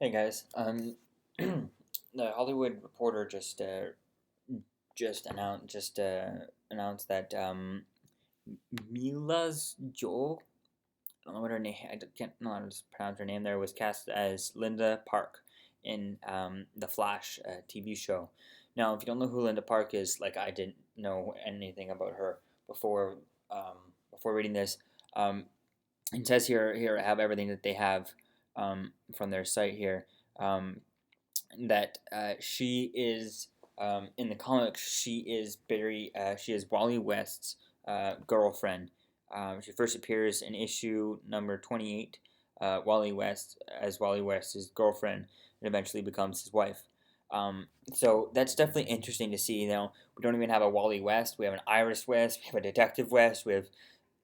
Hey guys, the Hollywood Reporter just announced that Mila's Joel, I don't know what her name, can't know how to pronounce her name there, was cast as Linda Park in the Flash TV show. Now, if you don't know who Linda Park is, like I didn't know anything about her before before reading this. Um, it says here I have everything that they have from their site here. Um, that she is in the comics. She is Wally West's girlfriend. She first appears in issue number 28. Wally West's girlfriend, and eventually becomes his wife. So that's definitely interesting to see. We don't even have a Wally West. We have an Iris West. We have a Detective West. We have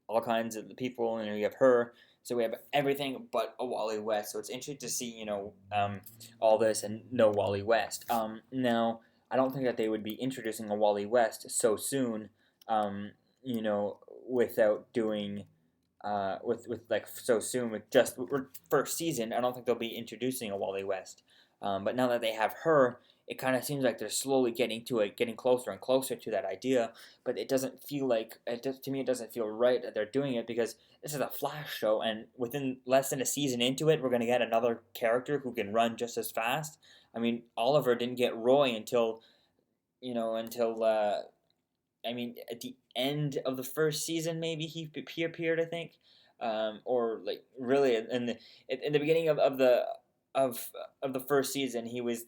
all kinds of people, and you have her. So we have everything but a Wally West. So it's interesting to see, all this and no Wally West. Now, I don't think that they would be introducing a Wally West so soon, um, without doing, with like so soon with just first season. I don't think they'll be introducing a Wally West. But now that they have her, it kind of seems like they're slowly getting to it, getting closer and closer to that idea. But it doesn't feel like to me. It doesn't feel right that they're doing it because this is a Flash show, and within less than a season into it, we're gonna get another character who can run just as fast. I mean, Oliver didn't get Roy until you know until at the end of the first season, maybe he appeared, I think, or like really in the beginning of of the first season, he was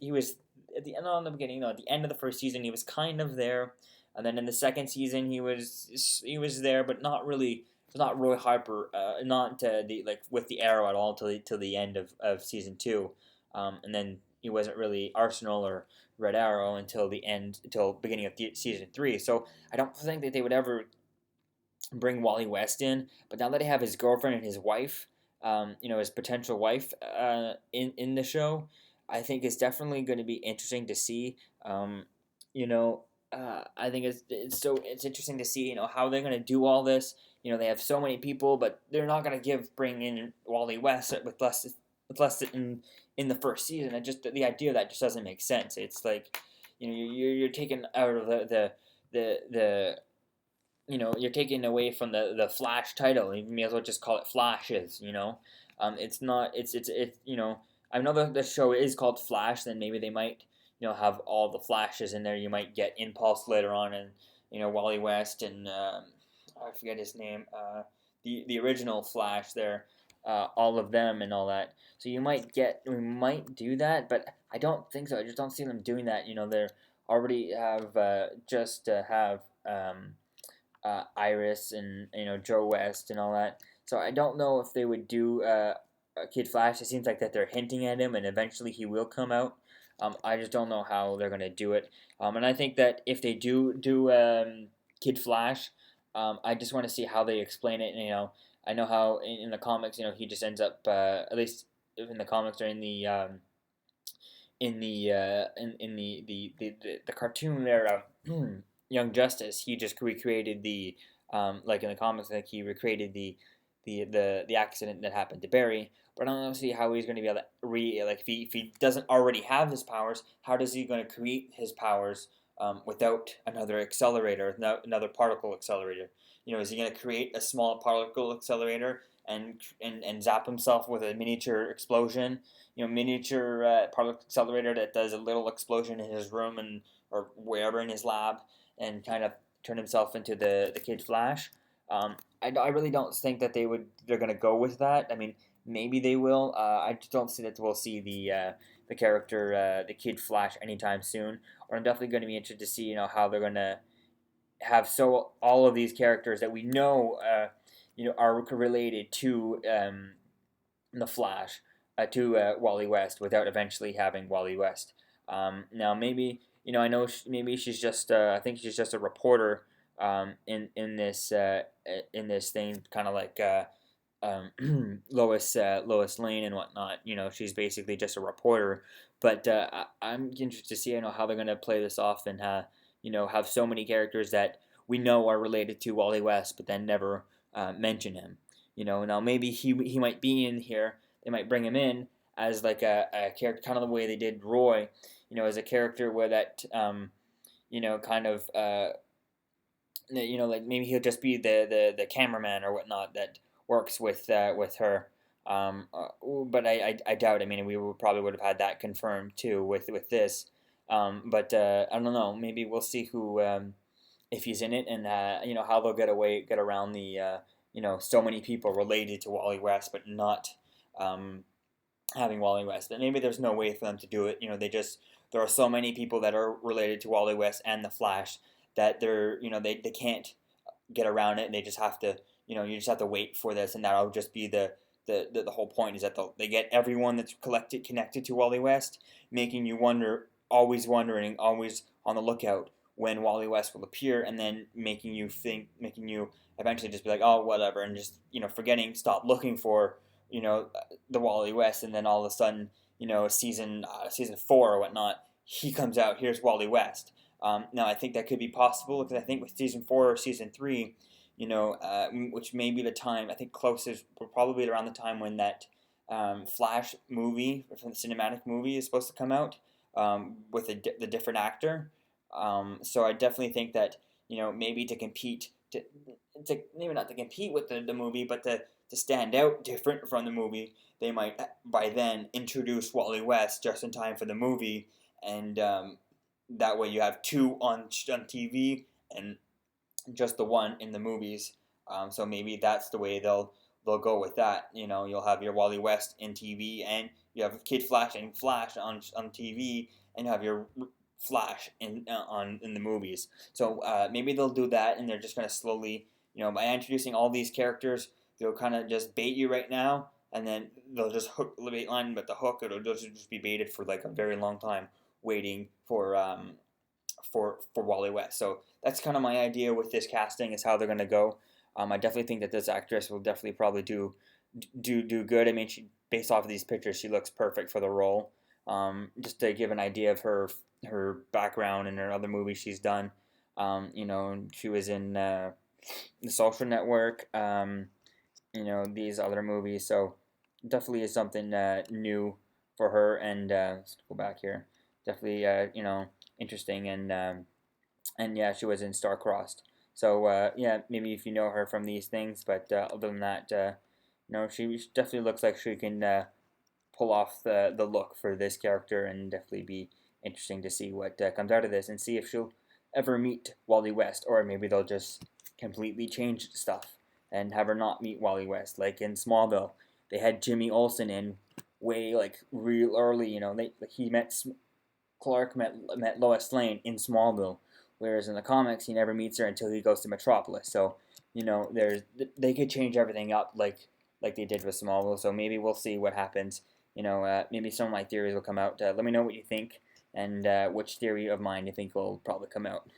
at the end on the beginning, no, at the end of the first season, he was kind of there, and then in the second season, he was there, but not really. It was not Roy Harper, not the like with the Arrow at all till the end of season two, and then he wasn't really Arsenal or Red Arrow until beginning of season three. So I don't think that they would ever bring Wally West in. But now that they have his girlfriend and his wife, his potential wife, in the show, I think it's definitely going to be interesting to see. You know, I think it's interesting to see how they're going to do all this. They have so many people, but they're not going to bring in Wally West with less in the first season. And just the idea of that just doesn't make sense. It's like you're taking out of the you're taking away from the Flash title. You may as well just call it Flashes. It's not. It's. I know the show is called Flash. Then maybe they might have all the Flashes in there. You might get Impulse later on, and Wally West and I forget his name. The original Flash there. All of them and all that. So we might do that, but I don't think so. I just don't see them doing that. They're already have just have Iris and Joe West and all that. So I don't know if they would do Kid Flash. It seems like that they're hinting at him, and eventually he will come out. I just don't know how they're gonna do it. And I think that if they do Kid Flash, I just want to see how they explain it. I know how in the comics, he just ends up at least in the comics or in the cartoon there, Young Justice, he just recreated like in the comics, like he recreated the accident that happened to Barry. But I don't see how he's going to be able to like if he doesn't already have his powers, how does he going to create his powers without another accelerator, another particle accelerator? Is he going to create a small particle accelerator and zap himself with a miniature explosion? Miniature particle accelerator that does a little explosion in his room and or wherever in his lab, and kind of turn himself into the Kid Flash. I really don't think that they're gonna go with that. I mean, maybe they will. I just don't see that we'll see the character the Kid Flash anytime soon. Or I'm definitely going to be interested to see how they're gonna have all of these characters that we know are related to the Flash, to Wally West without eventually having Wally West. Now maybe I know maybe she's just I think she's just a reporter in this thing, kind of like Lois Lane and whatnot. She's basically just a reporter. But I'm interested to see how they're gonna play this off and have so many characters that we know are related to Wally West, but then never mention him. Now maybe he might be in here. They might bring him in, as like a character, kind of the way they did Roy, as a character where that kind of like maybe he'll just be the cameraman or whatnot that works with her. But I doubt. I mean, probably would have had that confirmed too with this. But I don't know. Maybe we'll see who if he's in it, and how they'll get around the so many people related to Wally West, but not having Wally West. But maybe there's no way for them to do it. There are so many people that are related to Wally West and the Flash that they can't get around it, and they just have to you just have to wait for this, and that'll just be the whole point is that they get everyone that's connected to Wally West, making you always wondering, always on the lookout when Wally West will appear, and then making you eventually just be like, oh, whatever, and just stop looking for the Wally West, and then all of a sudden, season 4 or whatnot, he comes out. Here's Wally West. Now I think that could be possible because I think with season 4 or season 3, which may be the time. I think closest will probably be around the time when that Flash movie, from the cinematic movie, is supposed to come out with the different actor. So I definitely think that maybe to compete to maybe not to compete with the movie, but to stand out different from the movie, they might by then introduce Wally West just in time for the movie, and that way you have two on TV and just the one in the movies. So maybe that's the way they'll go with that. You'll have your Wally West in TV, and you have Kid Flash and Flash on TV, and you have your Flash in the movies. So maybe they'll do that, and they're just gonna slowly, by introducing all these characters, they'll kind of just bait you right now, and then they'll just hook the bait line, but the hook it'll just be baited for like a very long time, waiting for Wally West. So that's kind of my idea with this casting is how they're gonna go. I definitely think that this actress will definitely probably do good. I mean, based off of these pictures, she looks perfect for the role. Just to give an idea of her background and her other movies she's done. She was in The Social Network. These other movies. So definitely is something new for her. And let's go back here. Definitely, interesting, and yeah, she was in Star-Crossed. So yeah, maybe if you know her from these things, but other than that, she definitely looks like she can pull off the look for this character, and definitely be interesting to see what comes out of this, and see if she'll ever meet Wally West, or maybe they'll just completely change stuff and have her not meet Wally West, like in Smallville. They had Jimmy Olsen in way like real early. He met Clark met Lois Lane in Smallville, whereas in the comics he never meets her until he goes to Metropolis. So they could change everything up like they did with Smallville. So maybe we'll see what happens. Maybe some of my theories will come out. Let me know what you think, and which theory of mine you think will probably come out.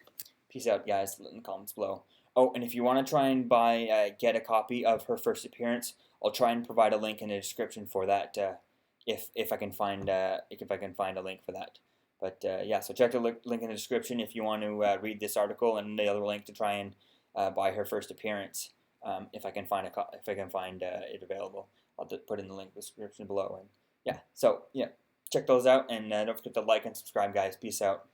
Peace out, guys. In the comments below. Oh, and if you want to try and get a copy of her first appearance, I'll try and provide a link in the description for that. If I can find a link for that. But yeah, so check the link in the description if you want to read this article, and the other link to try and buy her first appearance. If I can find it available, I'll put in the link in the description below. And yeah, so yeah, check those out, and don't forget to like and subscribe, guys. Peace out.